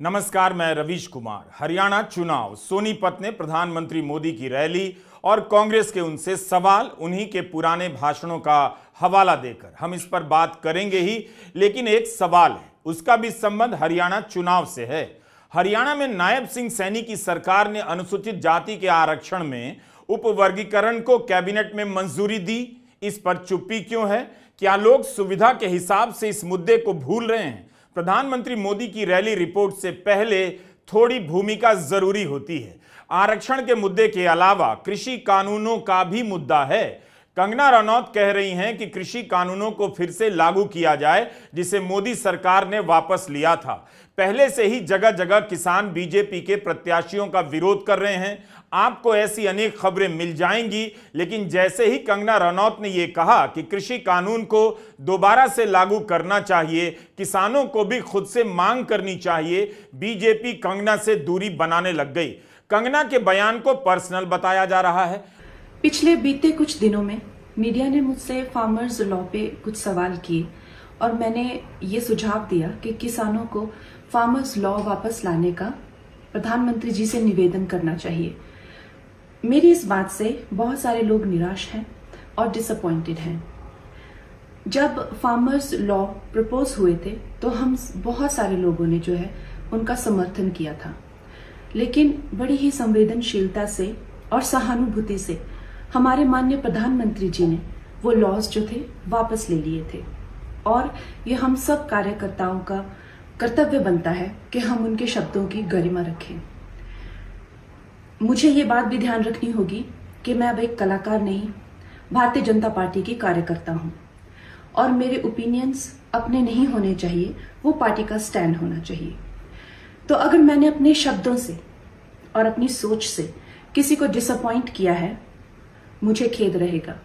नमस्कार, मैं रवीश कुमार। हरियाणा चुनाव, सोनीपत ने प्रधानमंत्री मोदी की रैली और कांग्रेस के उनसे सवाल, उन्हीं के पुराने भाषणों का हवाला देकर हम इस पर बात करेंगे ही। लेकिन एक सवाल है, उसका भी संबंध हरियाणा चुनाव से है। हरियाणा में नायब सिंह सैनी की सरकार ने अनुसूचित जाति के आरक्षण में उपवर्गीकरण को कैबिनेट में मंजूरी दी। इस पर चुप्पी क्यों है? क्या लोग सुविधा के हिसाब से इस मुद्दे को भूल रहे हैं? प्रधानमंत्री मोदी की रैली रिपोर्ट से पहले थोड़ी भूमिका जरूरी होती है। आरक्षण के मुद्दे के अलावा कृषि कानूनों का भी मुद्दा है। कंगना रनौत कह रही हैं कि कृषि कानूनों को फिर से लागू किया जाए, जिसे मोदी सरकार ने वापस लिया था। पहले से ही जगह जगह किसान बीजेपी के प्रत्याशियों का विरोध कर रहे हैं। आपको ऐसी अनेक खबरें मिल जाएंगी, लेकिन जैसे ही कंगना रनौत ने यह कहा कि कृषि कानून को दोबारा से लागू करना चाहिए, किसानों को भी खुद से मांग करनी चाहिए, बीजेपी कंगना से दूरी बनाने लग गई। कंगना के बयान को पर्सनल बताया जा रहा है। पिछले बीते कुछ दिनों में मीडिया ने मुझसे फार्मर्स लॉ पे कुछ सवाल किए और मैंने ये सुझाव दिया कि किसानों को फार्मर्स लॉ वापस लाने का प्रधानमंत्री जी से निवेदन करना चाहिए। मेरी इस बात से बहुत सारे लोग निराश हैं और डिसअपॉइंटेड हैं। जब फार्मर्स लॉ प्रपोज हुए थे तो हम बहुत सारे लोगों ने जो है उनका समर्थन किया था, लेकिन बड़ी ही संवेदनशीलता से और सहानुभूति से हमारे माननीय प्रधानमंत्री जी ने वो लॉज जो थे वापस ले लिए थे। और ये हम सब कार्यकर्ताओं का कर्तव्य बनता है कि हम उनके शब्दों की गरिमा रखें। मुझे ये बात भी ध्यान रखनी होगी कि मैं अब एक कलाकार नहीं, भारतीय जनता पार्टी की कार्यकर्ता हूं और मेरे ओपिनियंस अपने नहीं होने चाहिए, वो पार्टी का स्टैंड होना चाहिए। तो अगर मैंने अपने शब्दों से और अपनी सोच से किसी को डिसअपॉइंट किया है, मुझे खेद रहेगा।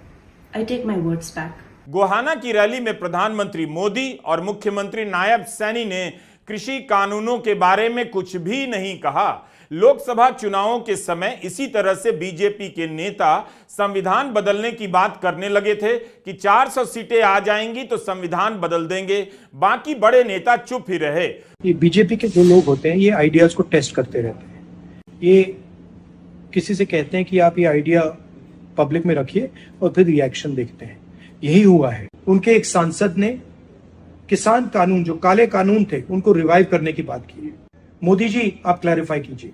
I take my words back. Gohana की रैली में प्रधानमंत्री मोदी और मुख्यमंत्री नायब सैनी ने कृषि कानूनों के बारे में कुछ भी नहीं कहा। लोकसभा चुनावों के समय इसी तरह से बीजेपी के नेता संविधान बदलने की बात करने लगे थे कि 400 सीटें आ जाएंगी तो संविधान बदल देंगे। बाकी बड़े नेता चुप ही रहे। ये बीजेपी के जो लोग होते हैं, ये आइडियाज को टेस्ट करते रहते हैं। ये किसी से कहते हैं कि आप ये आइडिया पब्लिक में रखिए और फिर रिएक्शन देखते हैं। यही हुआ है। उनके एक सांसद ने किसान कानून, जो काले कानून थे, उनको रिवाइव करने की बात की है। मोदी जी, आप क्लैरिफाई कीजिए,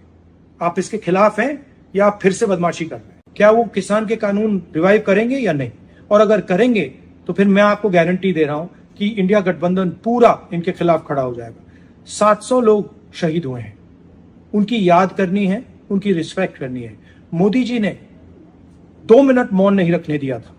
आप इसके खिलाफ हैं या आप फिर से बदमाशी कर रहे हैं? क्या वो किसान के कानून रिवाइव करेंगे या नहीं? और अगर करेंगे तो फिर मैं आपको गारंटी दे रहा हूं कि इंडिया गठबंधन पूरा इनके खिलाफ खड़ा हो जाएगा। 700 लोग शहीद हुए हैं, उनकी याद करनी है, उनकी रिस्पेक्ट करनी है। मोदी जी ने 2 मिनट मौन नहीं रखने दिया था,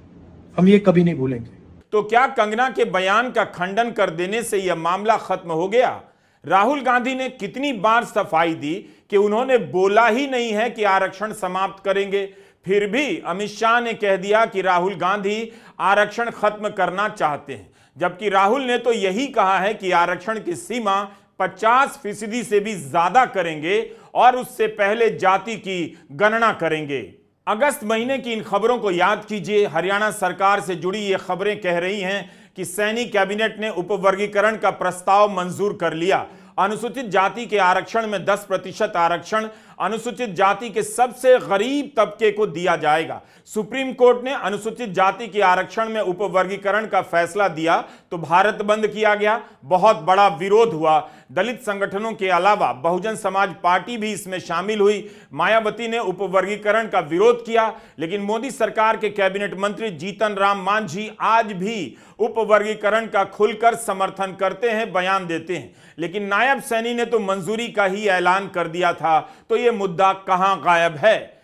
हम ये कभी नहीं भूलेंगे। तो क्या कंगना के बयान का खंडन कर देने से यह मामला खत्म हो गया? राहुल गांधी ने कितनी बार सफाई दी कि उन्होंने बोला ही नहीं है कि आरक्षण समाप्त करेंगे। फिर भी अमित शाह ने कह दिया कि राहुल गांधी आरक्षण खत्म करना चाहते हैं, जबकि राहुल ने तो यही कहा है कि आरक्षण की सीमा 50% से भी ज्यादा करेंगे और उससे पहले जाति की गणना करेंगे। अगस्त महीने की इन खबरों को याद कीजिए। हरियाणा सरकार से जुड़ी ये खबरें कह रही हैं कि सैनी कैबिनेट ने उपवर्गीकरण का प्रस्ताव मंजूर कर लिया। अनुसूचित जाति के आरक्षण में 10% आरक्षण अनुसूचित जाति के सबसे गरीब तबके को दिया जाएगा। सुप्रीम कोर्ट ने अनुसूचित जाति के आरक्षण में उपवर्गीकरण का फैसला दिया तो भारत बंद किया गया। बहुत बड़ा विरोध हुआ। दलित संगठनों के अलावा बहुजन समाज पार्टी भी इसमें शामिल हुई। मायावती ने उपवर्गीकरण का विरोध किया, लेकिन मोदी सरकार के कैबिनेट मंत्री जीतन राम मांझी आज भी उपवर्गीकरण का खुलकर समर्थन करते हैं, बयान देते हैं। लेकिन नायब सैनी ने तो मंजूरी का ही ऐलान कर दिया था, तो ये मुद्दा कहां गायब है?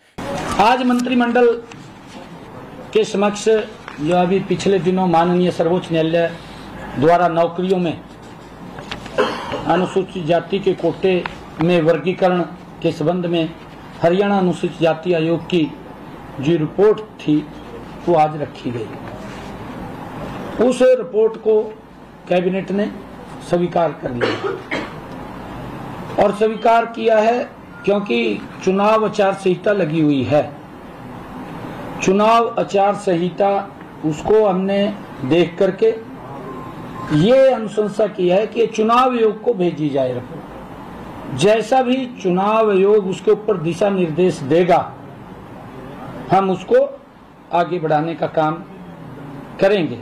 आज मंत्रिमंडल के समक्ष जो अभी पिछले दिनों माननीय सर्वोच्च न्यायालय द्वारा नौकरियों में अनुसूचित जाति के कोटे में वर्गीकरण के संबंध में हरियाणा अनुसूचित जाति आयोग की जो रिपोर्ट थी वो आज रखी गई। उस रिपोर्ट को कैबिनेट ने स्वीकार कर लिया और स्वीकार किया है क्योंकि चुनाव आचार संहिता लगी हुई है। चुनाव आचार संहिता उसको हमने देख करके ये अनुशंसा की है कि चुनाव आयोग को भेजी जाए रिपोर्ट। जैसा भी चुनाव आयोग उसके ऊपर दिशा निर्देश देगा, हम उसको आगे बढ़ाने का काम करेंगे।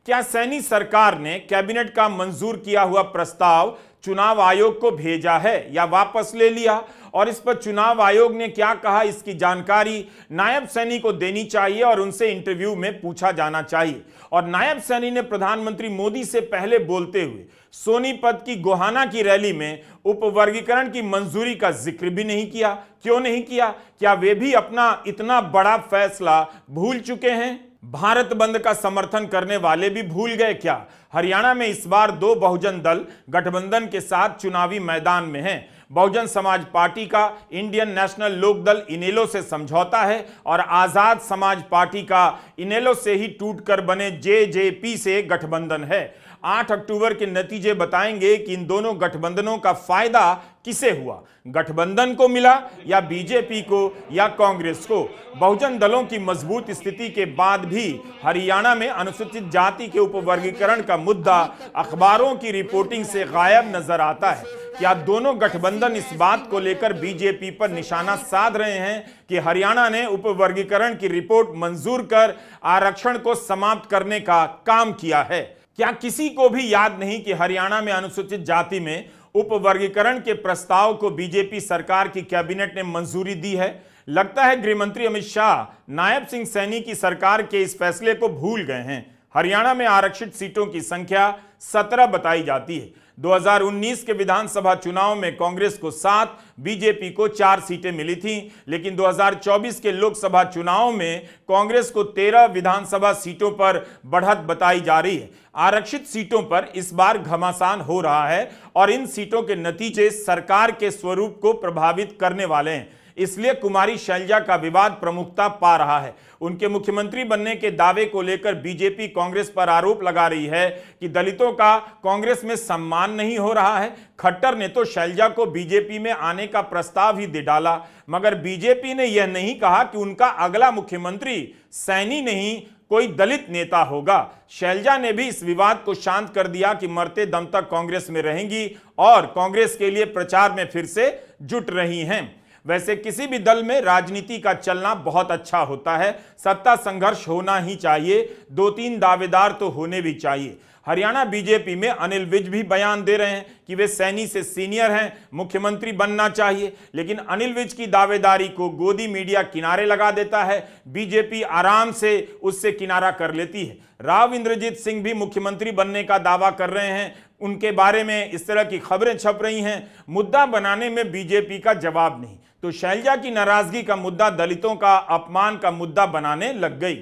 क्या सैनी सरकार ने कैबिनेट का मंजूर किया हुआ प्रस्ताव चुनाव आयोग को भेजा है या वापस ले लिया, और इस पर चुनाव आयोग ने क्या कहा, इसकी जानकारी नायब सैनी को देनी चाहिए और उनसे इंटरव्यू में पूछा जाना चाहिए। और नायब सैनी ने प्रधानमंत्री मोदी से पहले बोलते हुए सोनीपत की गोहाना की रैली में उपवर्गीकरण की मंजूरी का जिक्र भी नहीं किया। क्यों नहीं किया? क्या वे भी अपना इतना बड़ा फैसला भूल चुके हैं? भारत बंद का समर्थन करने वाले भी भूल गए क्या? हरियाणा में इस बार दो बहुजन दल गठबंधन के साथ चुनावी मैदान में हैं। बहुजन समाज पार्टी का इंडियन नेशनल लोकदल इनेलो से समझौता है और आजाद समाज पार्टी का इनेलो से ही टूटकर बने जेजेपी से गठबंधन है। 8 अक्टूबर के नतीजे बताएंगे कि इन दोनों गठबंधनों का फायदा किसे हुआ, गठबंधन को मिला या बीजेपी को या कांग्रेस को। बहुजन दलों की मजबूत स्थिति के बाद भी हरियाणा में अनुसूचित जाति के उपवर्गीकरण का मुद्दा अखबारों की रिपोर्टिंग से गायब नजर आता है। क्या दोनों गठबंधन इस बात को लेकर बीजेपी पर निशाना साध रहे हैं कि हरियाणा ने उपवर्गीकरण की रिपोर्ट मंजूर कर आरक्षण को समाप्त करने का काम किया है? क्या किसी को भी याद नहीं कि हरियाणा में अनुसूचित जाति में उपवर्गीकरण के प्रस्ताव को बीजेपी सरकार की कैबिनेट ने मंजूरी दी है? लगता है गृह मंत्री अमित शाह नायब सिंह सैनी की सरकार के इस फैसले को भूल गए हैं। हरियाणा में आरक्षित सीटों की संख्या 17 बताई जाती है। 2019 के विधानसभा चुनाव में कांग्रेस को 7, बीजेपी को 4 सीटें मिली थीं, लेकिन 2024 के लोकसभा चुनाव में कांग्रेस को 13 विधानसभा सीटों पर बढ़त बताई जा रही है। आरक्षित सीटों पर इस बार घमासान हो रहा है और इन सीटों के नतीजे सरकार के स्वरूप को प्रभावित करने वाले हैं। इसलिए कुमारी शैलजा का विवाद प्रमुखता पा रहा है। उनके मुख्यमंत्री बनने के दावे को लेकर बीजेपी कांग्रेस पर आरोप लगा रही है कि दलितों का कांग्रेस में सम्मान नहीं हो रहा है। खट्टर ने तो शैलजा को बीजेपी में आने का प्रस्ताव ही दे डाला, मगर बीजेपी ने यह नहीं कहा कि उनका अगला मुख्यमंत्री सैनी नहीं कोई दलित नेता होगा। शैलजा ने भी इस विवाद को शांत कर दिया कि मरते दम तक कांग्रेस में रहेंगी और कांग्रेस के लिए प्रचार में फिर से जुट रही हैं। वैसे किसी भी दल में राजनीति का चलना बहुत अच्छा होता है, सत्ता संघर्ष होना ही चाहिए, 2-3 दावेदार तो होने भी चाहिए। हरियाणा बीजेपी में अनिल विज भी बयान दे रहे हैं कि वे सैनी से सीनियर हैं, मुख्यमंत्री बनना चाहिए, लेकिन अनिल विज की दावेदारी को गोदी मीडिया किनारे लगा देता है। बीजेपी आराम से उससे किनारा कर लेती है। राव इंद्रजीत सिंह भी मुख्यमंत्री बनने का दावा कर रहे हैं, उनके बारे में इस तरह की खबरें छप रही हैं। मुद्दा बनाने में बीजेपी का जवाब नहीं, तो शैलजा की नाराजगी का मुद्दा दलितों का अपमान का मुद्दा बनाने लग गई।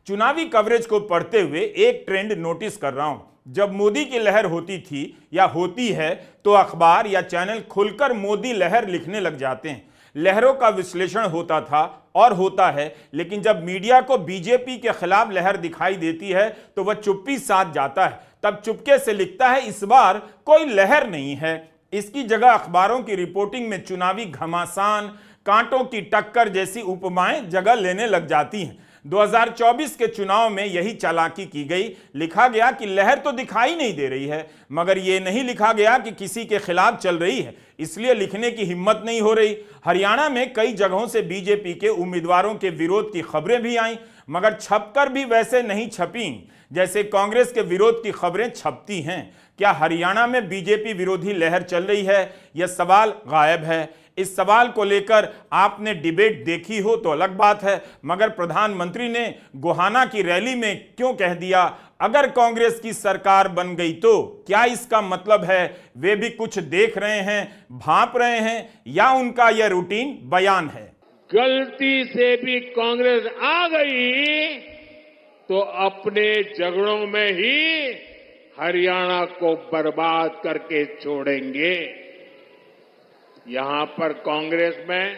चुनावी कवरेज को पढ़ते हुए एक ट्रेंड नोटिस कर रहा हूं। जब मोदी की लहर होती थी या होती है तो अखबार या चैनल खुलकर मोदी लहर लिखने लग जाते हैं। लहरों का विश्लेषण होता था और होता है, लेकिन जब मीडिया को बीजेपी के खिलाफ लहर दिखाई देती है तो वह चुप्पी साध जाता है। तब चुपके से लिखता है इस बार कोई लहर नहीं है। इसकी जगह अखबारों की रिपोर्टिंग में चुनावी घमासान, कांटों की टक्कर जैसी उपमाएं जगह लेने लग जाती हैं। 2024 के चुनाव में यही चालाकी की गई। लिखा गया कि लहर तो दिखाई नहीं दे रही है, मगर यह नहीं लिखा गया कि किसी के खिलाफ चल रही है, इसलिए लिखने की हिम्मत नहीं हो रही। हरियाणा में कई जगहों से बीजेपी के उम्मीदवारों के विरोध की खबरें भी आईं, मगर छपकर भी वैसे नहीं छपी जैसे कांग्रेस के विरोध की खबरें छपती हैं। क्या हरियाणा में बीजेपी विरोधी लहर चल रही है? यह सवाल गायब है। इस सवाल को लेकर आपने डिबेट देखी हो तो अलग बात है, मगर प्रधानमंत्री ने गोहाना की रैली में क्यों कह दिया अगर कांग्रेस की सरकार बन गई तो? क्या इसका मतलब है वे भी कुछ देख रहे हैं, भांप रहे हैं, या उनका यह रूटीन बयान है? गलती से भी कांग्रेस आ गई तो अपने झगड़ों में ही हरियाणा को बर्बाद करके छोड़ेंगे। यहां पर कांग्रेस में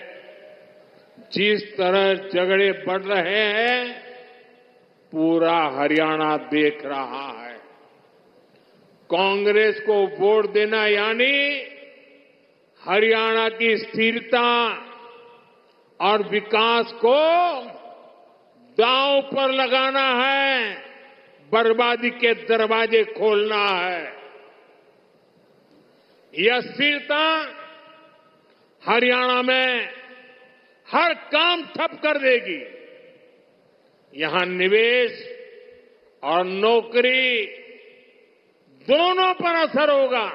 जिस तरह झगड़े बढ़ रहे हैं पूरा हरियाणा देख रहा है। कांग्रेस को वोट देना यानी हरियाणा की स्थिरता और विकास को दांव पर लगाना है, बर्बादी के दरवाजे खोलना है। यह स्थिरता हरियाणा में हर काम ठप कर देगी। यहां निवेश और नौकरी दोनों पर असर होगा।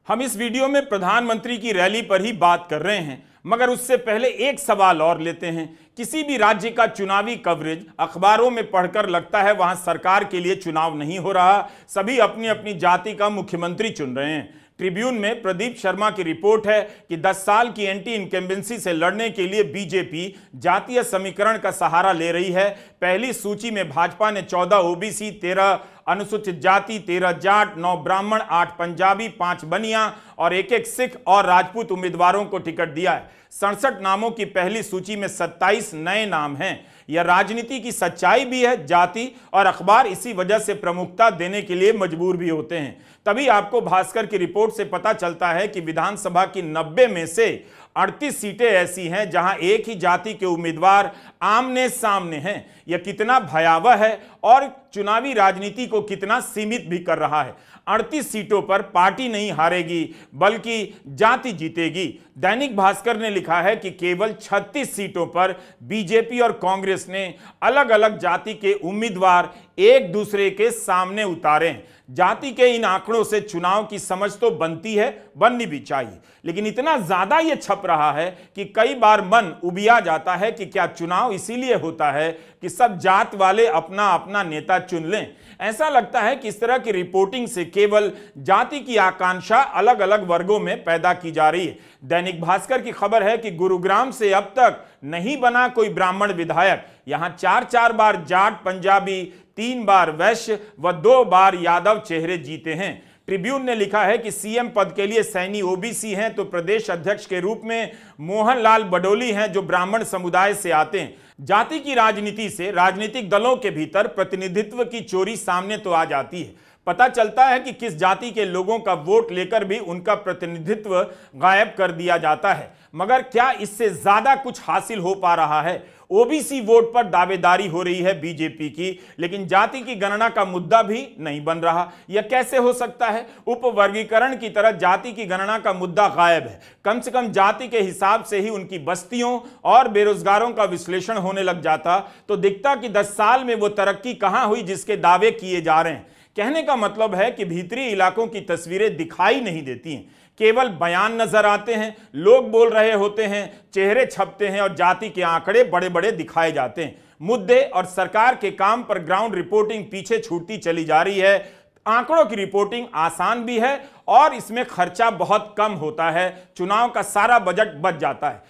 हम इस वीडियो में प्रधानमंत्री की रैली पर ही बात कर रहे हैं, मगर उससे पहले एक सवाल और लेते हैं। किसी भी राज्य का चुनावी कवरेज अखबारों में पढ़कर लगता है वहां सरकार के लिए चुनाव नहीं हो रहा, सभी अपनी अपनी जाति का मुख्यमंत्री चुन रहे हैं। ट्रिब्यून में प्रदीप शर्मा की रिपोर्ट है कि 10 साल की एंटी इनकम्बेंसी से लड़ने के लिए बीजेपी जातीय समीकरण का सहारा ले रही है। पहली सूची में भाजपा ने 14 ओबीसी, 13 अनुसूचित जाति, 13 जाट, 9 ब्राह्मण, 8 पंजाबी, 5 बनिया और एक सिख और राजपूत उम्मीदवारों को टिकट दिया है। 67 नामों की पहली सूची में 27 नए नाम हैं। यह राजनीति की सच्चाई भी है। जाति और अखबार इसी वजह से प्रमुखता देने के लिए मजबूर भी होते हैं। तभी आपको भास्कर की रिपोर्ट से पता चलता है कि विधानसभा की 90 में से 38 सीटें ऐसी हैं जहां एक ही जाति के उम्मीदवार आमने सामने हैं। यह कितना भयावह है और चुनावी राजनीति को कितना सीमित भी कर रहा है। 38 सीटों पर पार्टी नहीं हारेगी बल्कि जाति जीतेगी। दैनिक भास्कर ने लिखा है कि केवल 36 सीटों पर बीजेपी और कांग्रेस ने अलग अलग जाति के उम्मीदवार एक दूसरे के सामने उतारे। जाति के इन आंकड़ों से चुनाव की समझ तो बनती है, बननी भी चाहिए, लेकिन इतना ज्यादा यह छप रहा है कि कई बार मन उबिया जाता है कि क्या चुनाव इसीलिए होता है कि सब जात वाले अपना अपना नेता चुन लें। ऐसा लगता है कि इस तरह की रिपोर्टिंग से केवल जाति की आकांक्षा अलग अलग वर्गों में पैदा की जा रही है। दैनिक भास्कर की खबर है कि गुरुग्राम से अब तक नहीं बना कोई ब्राह्मण विधायक। यहां 4 बार जाट पंजाबी, 3 बार वैश्य व 2 बार यादव चेहरे जीते हैं। ट्रिब्यून ने लिखा है कि सीएम पद के लिए सैनी ओबीसी हैं तो प्रदेश अध्यक्ष के रूप में मोहनलाल बडोली हैं जो ब्राह्मण समुदाय से आते हैं। जाति की राजनीति से राजनीतिक दलों के भीतर प्रतिनिधित्व की चोरी सामने तो आ जाती है। पता चलता है कि किस जाति के लोगों का वोट लेकर भी उनका प्रतिनिधित्व गायब कर दिया जाता है। मगर क्या इससे ज्यादा कुछ हासिल हो पा रहा है? ओबीसी वोट पर दावेदारी हो रही है बीजेपी की, लेकिन जाति की गणना का मुद्दा भी नहीं बन रहा। यह कैसे हो सकता है? उपवर्गीकरण की तरह जाति की गणना का मुद्दा गायब है। कम से कम जाति के हिसाब से ही उनकी बस्तियों और बेरोजगारों का विश्लेषण होने लग जाता तो दिखता कि 10 साल में वो तरक्की कहां हुई जिसके दावे किए जा रहे हैं। कहने का मतलब है कि भीतरी इलाकों की तस्वीरें दिखाई नहीं देती हैं, केवल बयान नजर आते हैं, लोग बोल रहे होते हैं, चेहरे छपते हैं और जाति के आंकड़े बड़े बड़े दिखाए जाते हैं। मुद्दे और सरकार के काम पर ग्राउंड रिपोर्टिंग पीछे छूटती चली जा रही है। आंकड़ों की रिपोर्टिंग आसान भी है और इसमें खर्चा बहुत कम होता है, चुनाव का सारा बजट बच जाता है।